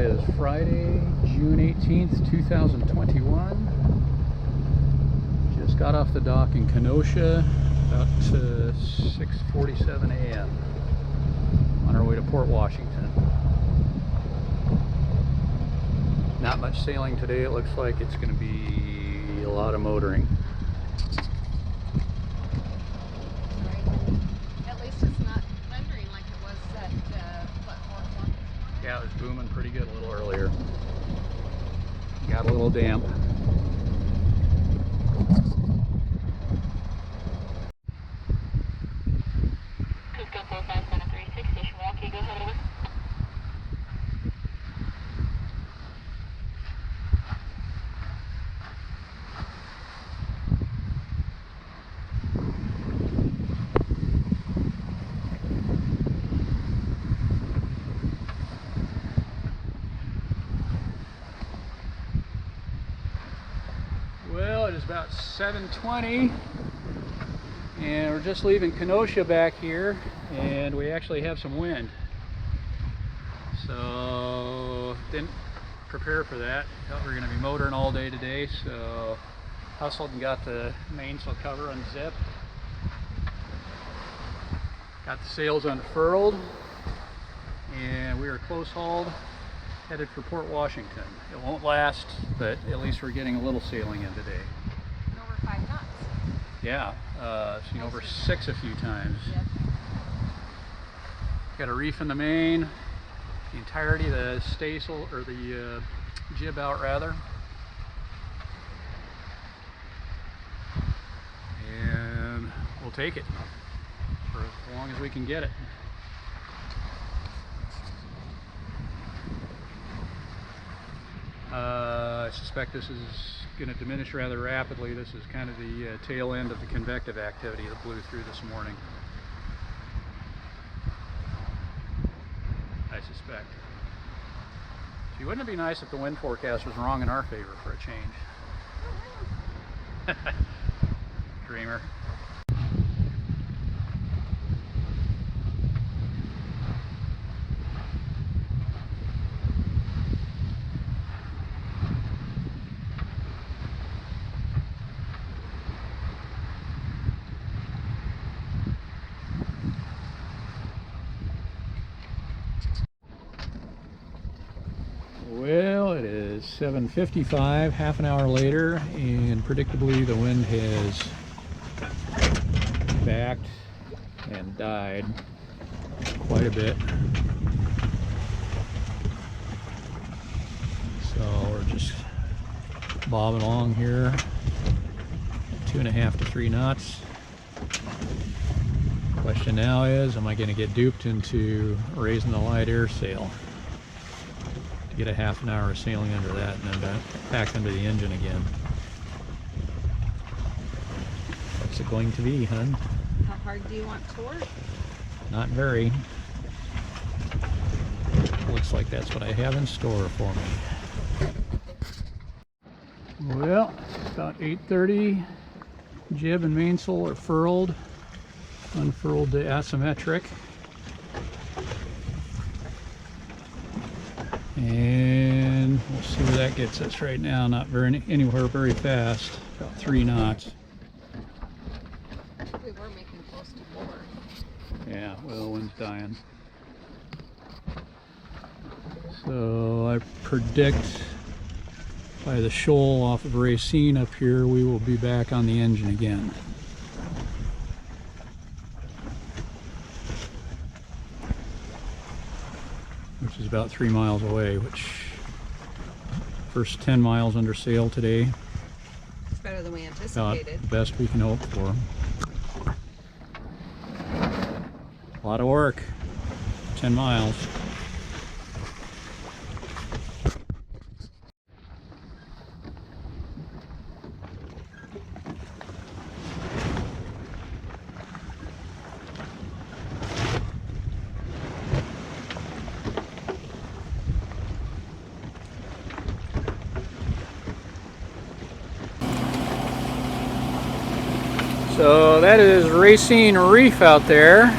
is Friday, June 18th, 2021. Just got off the dock in Kenosha about 6:47 a.m. on our way to Port Washington. Not much sailing today. It looks like it's going to be a lot of motoring. At least it's not thundering like it was at Port Washington. Yeah, it was booming pretty good a little earlier. Got a little damp. Rico 4573, station walkie, go ahead over. Well, it is about 7:20 and we're just leaving Kenosha back here, and we actually have some wind. So didn't prepare for that. Thought we were going to be motoring all day today, so hustled and got the mainsail cover unzipped. Got the sails unfurled, and we are close hauled, headed for Port Washington. It won't last, but at least we're getting a little sailing in today. And over 5 knots. Yeah, seen over 6 a few times. Yep. Got a reef in the main, the entirety of the staysail, or the jib out rather. And we'll take it for as long as we can get it. I suspect this is going to diminish rather rapidly. This is kind of the tail end of the convective activity that blew through this morning, I suspect. Gee, wouldn't it be nice if the wind forecast was wrong in our favor for a change? Dreamer. Well, it is 7:55, half an hour later, and predictably the wind has backed and died quite a bit. So we're just bobbing along here, 2.5 to 3 knots. Question now is, am I going to get duped into raising the light air sail? Get a half an hour of sailing under that and then back into the engine again. What's it going to be, hun? How hard do you want to work? Not very. Looks like that's what I have in store for me. Well, it's about 8:30. Jib and mainsail are furled, unfurled to asymmetric. And we'll see where that gets us right now. Not anywhere very fast. About 3 knots. We were making close to 4. Yeah, well, wind's dying. So I predict by the shoal off of Racine up here, we will be back on the engine again. Which is about 3 miles away, which first 10 miles under sail today. It's better than we About anticipated. the best we can hope for. A lot of work. 10 miles. So that is Racine Reef out there.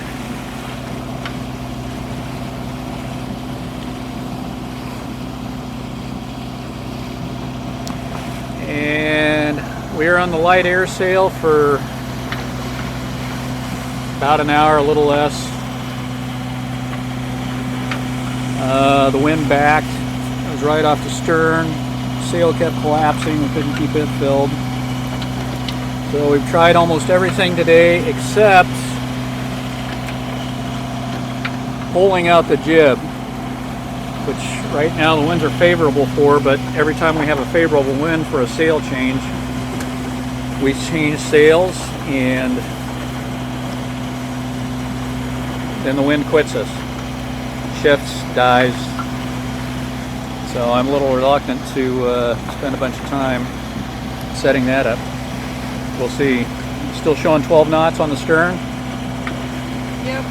We are on the light air sail for about an hour, a little less. The wind backed. It was right off the stern. Sail kept collapsing. We couldn't keep it filled. So we've tried almost everything today except pulling out the jib, which right now the winds are favorable for, but every time we have a favorable wind for a sail change, we change sails and then the wind quits us, shifts, dies. So I'm a little reluctant to spend a bunch of time setting that up. We'll see. Still showing 12 knots on the stern. Yep.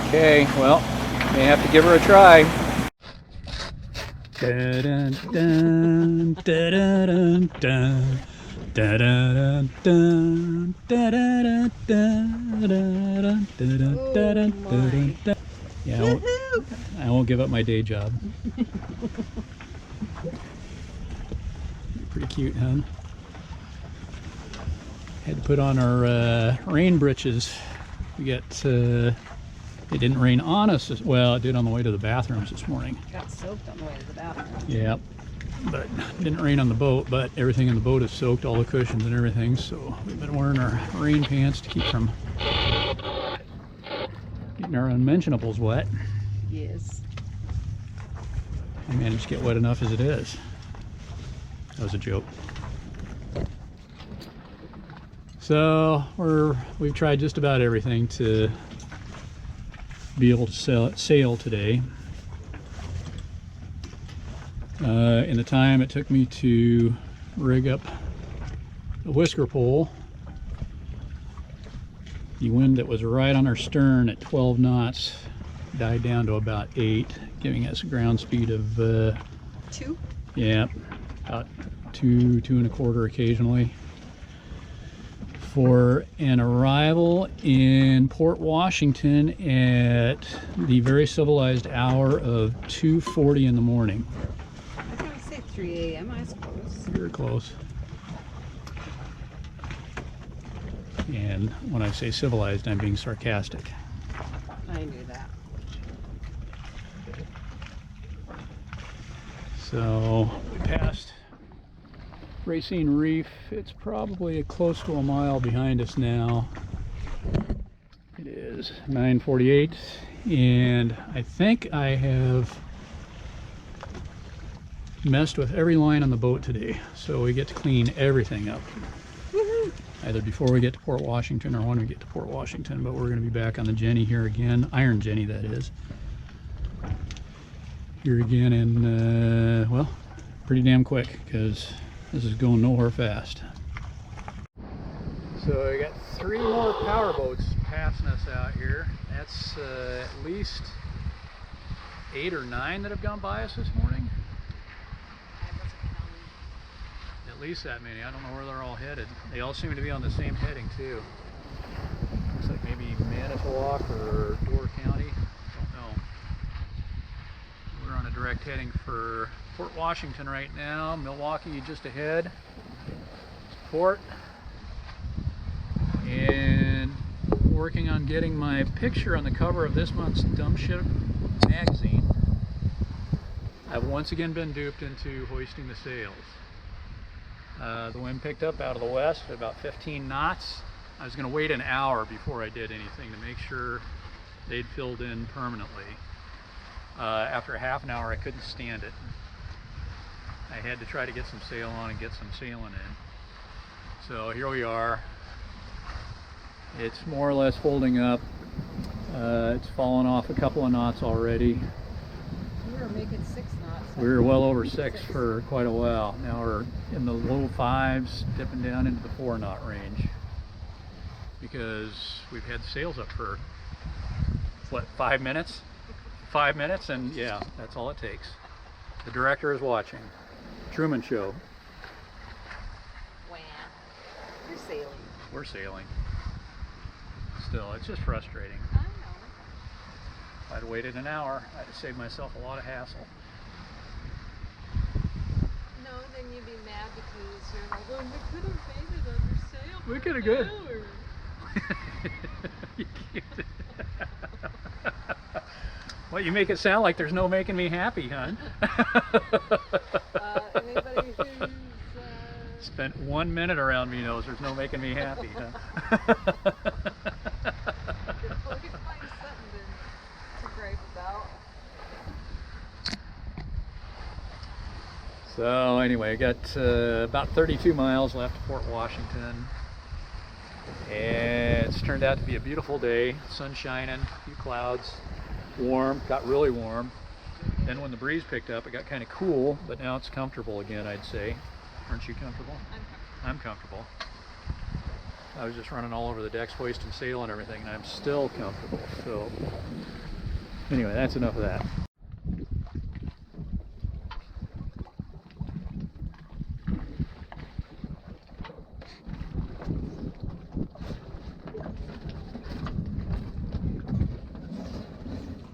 Okay, well, may have to give her a try. Da-dun, dun, da-dun, dun, da-dun, dun, da-dun, dun, da-dun, dun, dun, dun. Yeah, I won't give up my day job. Pretty cute, huh? Had to put on our rain breeches. We got it didn't rain on us well. It did on the way to the bathrooms this morning. Got soaked on the way to the bathroom. Yep, but it didn't rain on the boat. But everything in the boat is soaked, all the cushions and everything. So we've been wearing our rain pants to keep from getting our unmentionables wet. Yes. I managed to get wet enough as it is. That was a joke. So we've tried just about everything to be able to sail today. In the time it took me to rig up the whisker pole, the wind that was right on our stern at 12 knots died down to about 8, giving us a ground speed of 2? Yeah, about 2.25 occasionally. For an arrival in Port Washington at the very civilized hour of 2:40 in the morning. I was going to say 3 a.m. I suppose. Very close. And when I say civilized, I'm being sarcastic. I knew that. So we passed Racine Reef. It's probably close to a mile behind us now. It is 9:48, and I think I have messed with every line on the boat today, so we get to clean everything up. Woohoo! Either before we get to Port Washington or when we get to Port Washington, but we're going to be back on the Jenny here again, Iron Jenny that is, here again in, well, pretty damn quick, because this is going nowhere fast. So we got 3 more power boats passing us out here. That's at least 8 or 9 that have gone by us this morning. I wasn't counting. At least that many. I don't know where they're all headed. They all seem to be on the same heading too. Looks like maybe Manitowoc or Door County. Don't know. We're on a direct heading for Port Washington right now. Milwaukee just ahead. Port. And working on getting my picture on the cover of this month's Dumb Ship magazine. I've once again been duped into hoisting the sails. The wind picked up out of the west at about 15 knots. I was going to wait an hour before I did anything to make sure they'd filled in permanently. After a half an hour I couldn't stand it. I had to try to get some sail on and get some sailing in. So here we are. It's more or less holding up. It's fallen off a couple of knots already. We were making 6 knots. We were well over 6 for quite a while. Now we're in the low 5s, dipping down into the 4 knot range. Because we've had sails up for, what, 5 minutes? 5 minutes, and yeah, that's all it takes. The director is watching. Truman Show. Wow. You're sailing. We're sailing. Still, it's just frustrating. I know. If I'd waited an hour, I'd have saved myself a lot of hassle. know, then you'd be mad because you're like, well, we could have made it under sail. We for could have an good. hour." You can't. Well, you make it sound like there's no making me happy, hon. Anybody who's Spent 1 minute around me knows there's no making me happy, huh? could always find something to gripe about. So anyway, I got about 32 miles left to Port Washington. And it's turned out to be a beautiful day. Sun shining, a few clouds, warm, got really warm. Then when the breeze picked up, it got kind of cool, but now it's comfortable again, I'd say. Aren't you comfortable? I'm comfortable. I was just running all over the decks, hoisting sail and everything, and I'm still comfortable. So anyway, that's enough of that.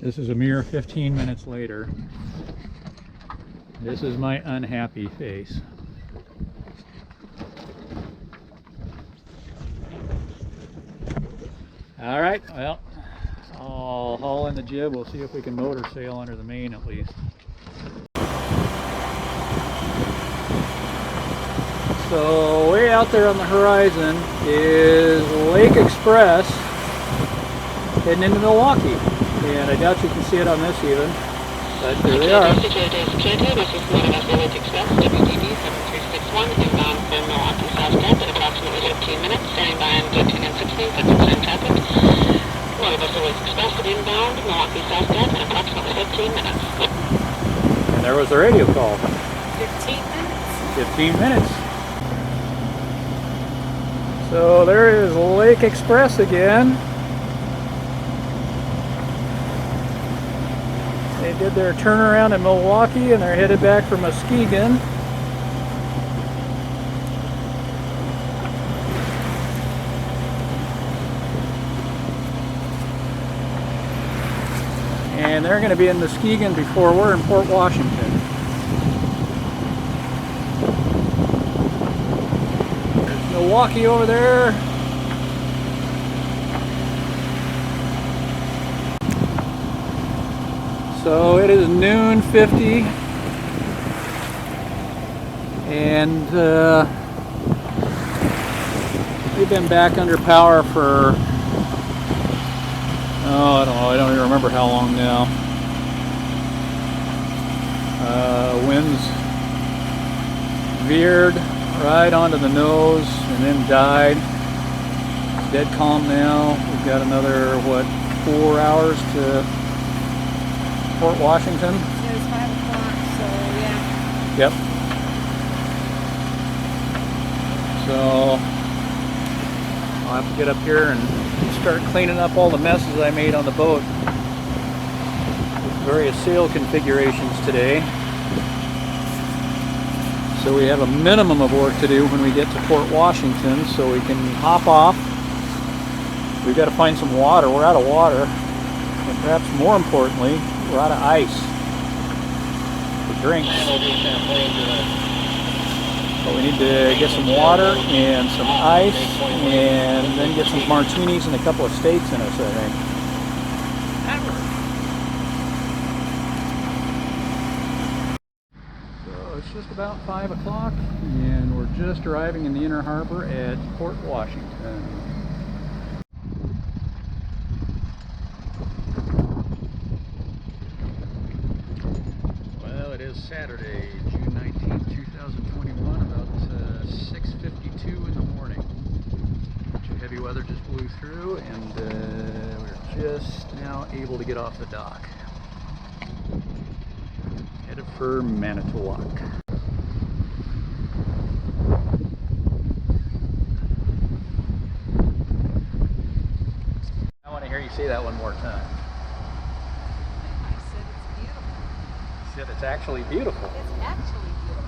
This is a mere 15 minutes later. This is my unhappy face. All right, well, I'll haul in the jib. We'll see if we can motor sail under the main at least. So way out there on the horizon is Lake Express heading into Milwaukee. And I doubt you can see it on this even, but there they are. This is Lake Express, WTD 7361, inbound for Milwaukee South Depth in approximately 15 minutes, standing by on 13 and 16, 50% traffic. One of us Lake Express inbound, Milwaukee South Depth in approximately 15 minutes. And there was the radio call. 15 minutes. 15 minutes. So there is Lake Express again. They did their turnaround in Milwaukee and they're headed back for Muskegon. And they're going to be in Muskegon before we're in Port Washington. There's Milwaukee over there. So it is noon 50, and we've been back under power for, oh, I don't know, I don't even remember how long now. Winds veered right onto the nose and then died. It's dead calm now. We've got another, what, 4 hours to Port Washington. It says 5 o'clock, so yeah. Yep. So I'll have to get up here and start cleaning up all the messes I made on the boat with various sail configurations today. So we have a minimum of work to do when we get to Port Washington, so we can hop off. We've got to find some water. We're out of water, and perhaps more importantly, we're out of ice for drinks. But we need to get some water and some ice, and then get some martinis and a couple of steaks in us, I think. So it's just about 5 o'clock, and we're just arriving in the inner harbor at Port Washington. It is Saturday, June 19th, 2021, about 6:52 in the morning. A bunch of heavy weather just blew through, and we're just now able to get off the dock. Headed for Manitowoc. I want to hear you say that one more time. It's actually beautiful. It's actually beautiful.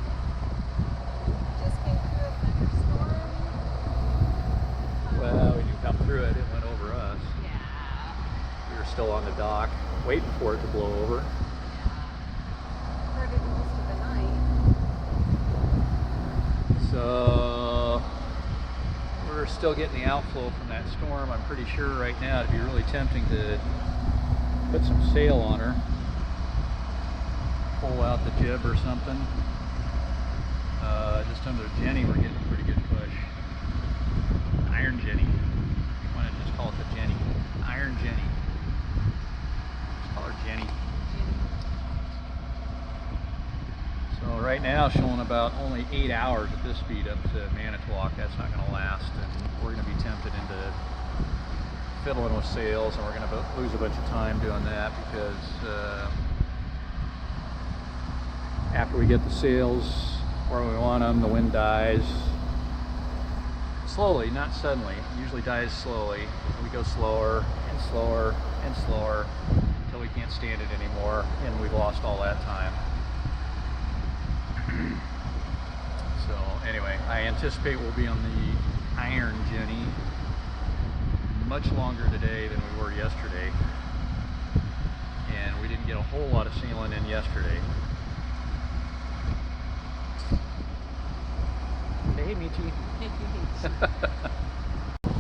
Just came through a thunderstorm. Well, we didn't come through it. It went over us. Yeah. We were still on the dock, waiting for it to blow over. Yeah. Heard it most of the night. still getting the outflow from that storm. I'm pretty sure right now it'd be really tempting to put some sail on her, pull out the jib or something. Just under Jenny, we're getting a pretty good push. Iron Jenny. Why not just call it the Jenny? Iron Jenny. Just call her Jenny. So right now showing about only 8 hours at this speed up to Manitowoc. That's not going to last, and we're going to be tempted into fiddling with sails, and we're going to lose a bunch of time doing that because after we get the sails where we want them, the wind dies slowly, not suddenly. It usually dies slowly. We go slower and slower and slower until we can't stand it anymore, and we've lost all that time. So anyway, I anticipate we'll be on the Iron Jenny much longer today than we were yesterday, and we didn't get a whole lot of sailing in yesterday. Hey, Michi.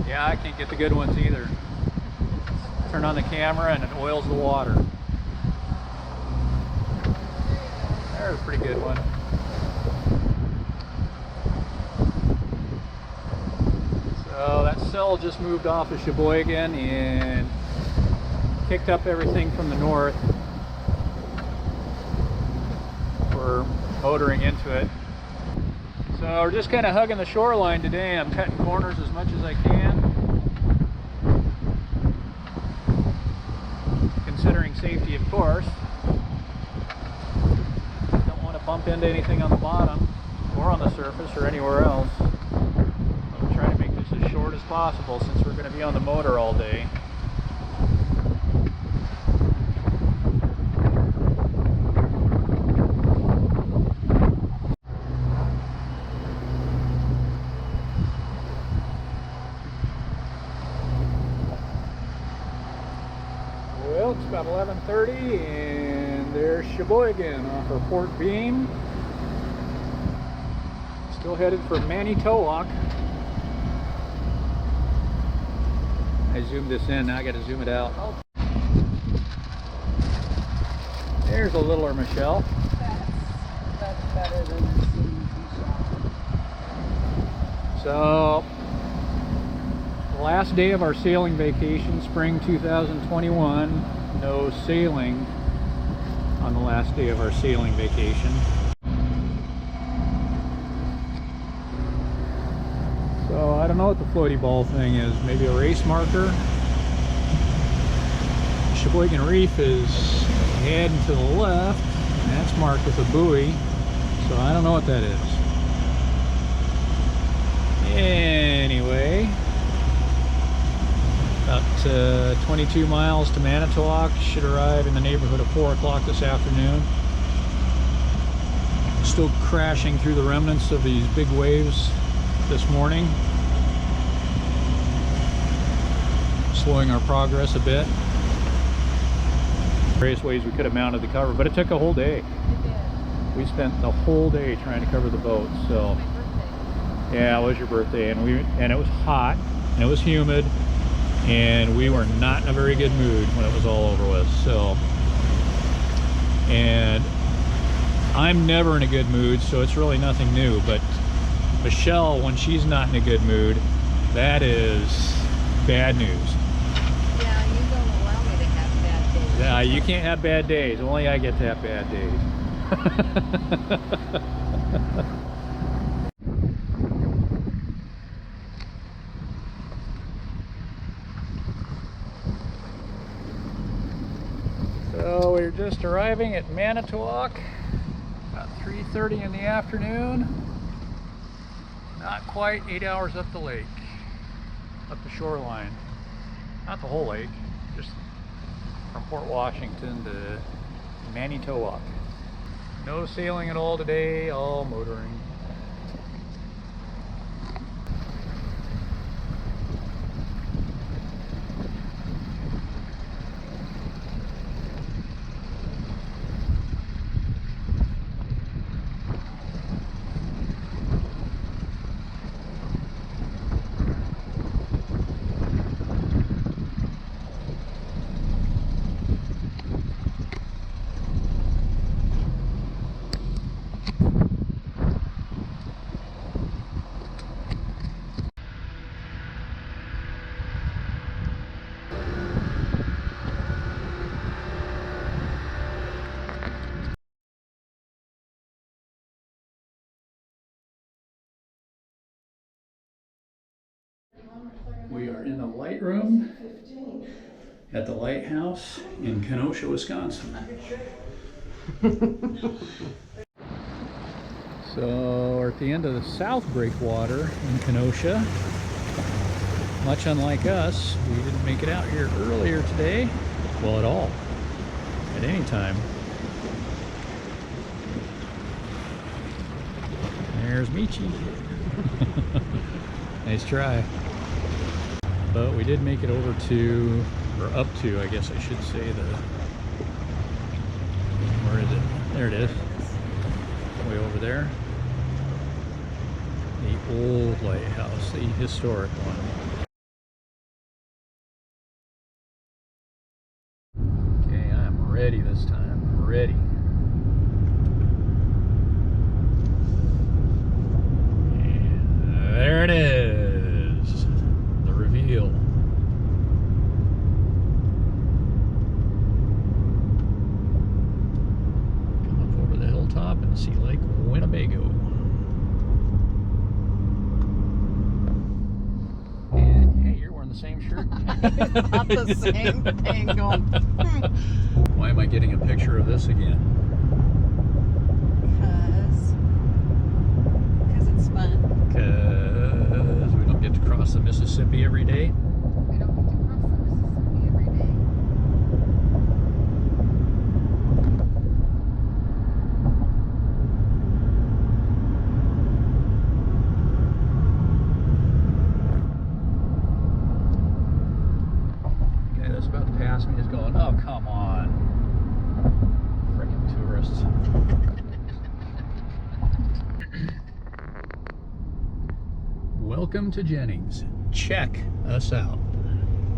Yeah, I can't get the good ones either. Turn on the camera and it oils the water. There's a pretty good one. So that cell just moved off of Sheboygan and kicked up everything from the north. We're motoring into it. So we're just kind of hugging the shoreline today. I'm cutting corners as much as I can, considering safety, of course. Don't want to bump into anything on the bottom or on the surface or anywhere else. I'm trying to make this as short as possible since we're going to be on the motor all day. Well, it's about 11:30 and there's Sheboygan off our port beam. Still headed for Manitowoc. I zoomed this in, now I got to zoom it out. There's a littler Michelle. That's better than the scenes you saw. So, the last day of our sailing vacation, spring 2021. No sailing on the last day of our sailing vacation. So I don't know what the floaty ball thing is. Maybe a race marker. Sheboygan Reef is heading to the left, and that's marked with a buoy. So I don't know what that is. Anyway, about 22 miles to Manitowoc. Should arrive in the neighborhood of 4 o'clock this afternoon. Still crashing through the remnants of these big waves this morning. Slowing our progress a bit. Various ways we could have mounted the cover, but it took a whole day. It did. We spent the whole day trying to cover the boat. So My birthday. yeah, it was your birthday, and it was hot and it was humid, and we were not in a very good mood when it was all over with. So, and I'm never in a good mood, so it's really nothing new. But Michelle, when she's not in a good mood, that is bad news. Yeah, you don't allow me to have bad days. Yeah, you can't have bad days. Only I get to have bad days. So we're just arriving at Manitowoc, about 3:30 in the afternoon. Not quite 8 hours up the lake, up the shoreline. Not the whole lake, just from Port Washington to Manitowoc. No sailing at all today, all motoring. We are in the light room at the lighthouse in Kenosha, Wisconsin. So we're at the end of the South Breakwater in Kenosha. Much unlike us, we didn't make it out here earlier today. Well, at all. At any time. There's Michi. Nice try. But we did make it over to, or up to, I guess I should say, where is it? There it is. Way over there. The old lighthouse, the historic one. Okay, I'm ready this time. I'm ready. There it is, the reveal. Come up over the hilltop and see Lake Winnebago. And hey, you're wearing the same shirt? Not the same thing going. Why am I getting a picture of this again? Because it's fun. Because we don't get to cross the Mississippi every day. We don't get to cross the Mississippi every day. The guy that's about to pass me is going, oh, come on. Frickin' tourists. Welcome to Jennings. Check us out.